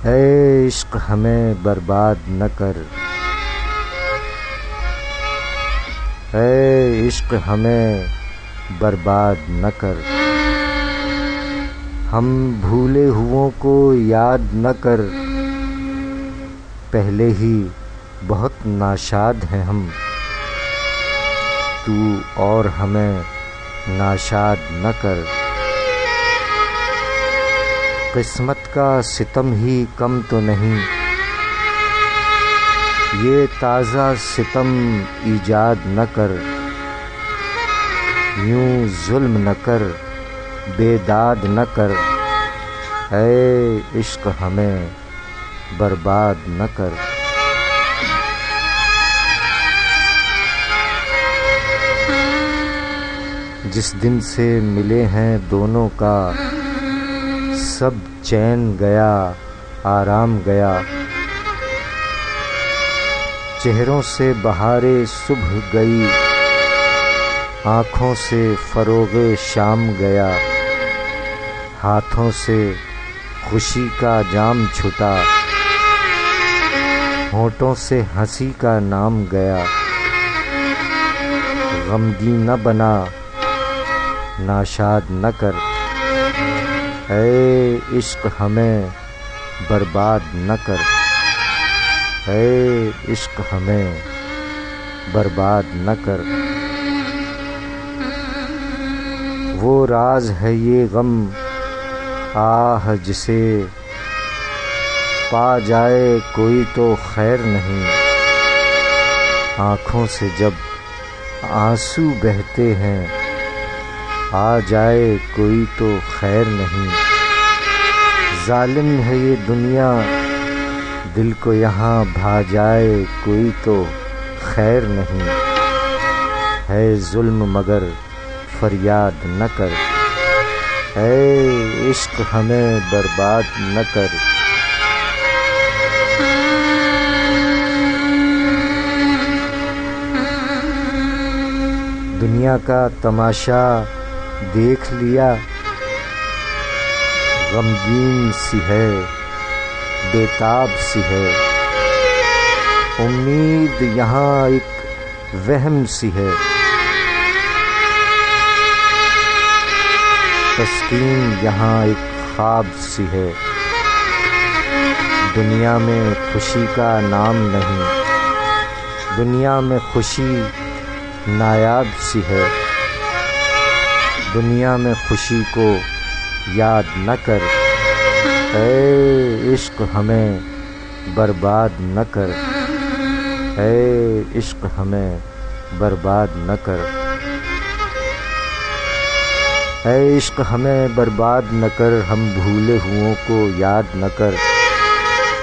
اے عشق ہمیں برباد نہ کر، اے عشق ہمیں برباد نہ کر، ہم بھولے ہوئوں کو یاد نہ کر، پہلے ہی بہت ناشاد ہیں ہم، تو اور ہمیں ناشاد نہ کر۔ قسمت کا ستم ہی کم تو نہیں، یہ تازہ ستم ایجاد نہ کر، یوں ظلم نہ کر، بے داد نہ کر، اے عشق ہمیں برباد نہ کر۔ جس دن سے ملے ہیں دونوں کا سب چین گیا آرام گیا، چہروں سے بہار صبح گئی، آنکھوں سے فروغ شام گیا، ہاتھوں سے خوشی کا جام چھٹا، ہونٹوں سے ہنسی کا نام گیا، غمگین نہ بنا ناشاد نہ کر، اے عشق ہمیں برباد نہ کر، اے عشق ہمیں برباد نہ کر۔ وہ راز ہے یہ غم آہ جسے پا جائے کوئی تو خیر نہیں، آنکھوں سے جب آنسو بہتے ہیں آ جائے کوئی تو خیر نہیں، ظالم ہے یہ دنیا دل کو یہاں بھا جائے کوئی تو خیر نہیں، ہے ظلم مگر فریاد نہ کر، اے عشق ہمیں برباد نہ کر۔ دنیا کا تماشا دیکھ لیا، غمگین سی ہے بے تاب سی ہے، امید یہاں ایک وہم سی ہے، تسکین یہاں ایک خواب سی ہے، دنیا میں خوشی کا نام نہیں، دنیا میں خوشی نایاب سی ہے، دنیا میں خوشی کو یاد نہ کر، اے عشق ہمیں برباد نہ کر، اے عشق ہمیں برباد نہ کر، اے عشق ہمیں برباد نہ کر، ہم بھولے ہوئوں کو یاد نہ کر،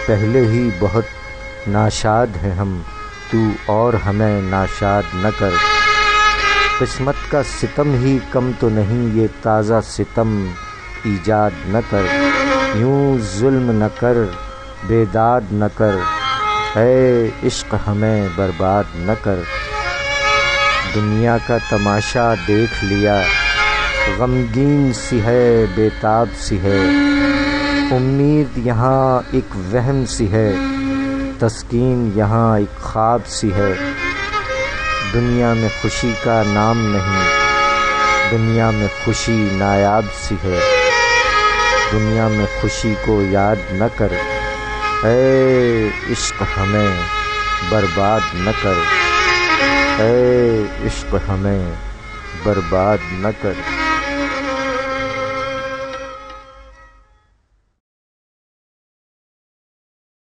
پہلے ہی بہت ناشاد ہیں ہم، تو اور ہمیں ناشاد نہ کر۔ قسمت کا ستم ہی کم تو نہیں، یہ تازہ ستم ایجاد نہ کر، یوں ظلم نہ کر، بے داد نہ کر، اے عشق ہمیں برباد نہ کر۔ دنیا کا تماشا دیکھ لیا، غمگین سی ہے بے تاب سی ہے، امید یہاں ایک وہم سی ہے، تسکین یہاں ایک خواب سی ہے، دنیا میں خوشی کا نام نہیں، دنیا میں خوشی نایاب سی ہے، دنیا میں خوشی کو یاد نہ کر، اے عشق ہمیں برباد نہ کر، اے عشق ہمیں برباد نہ کر۔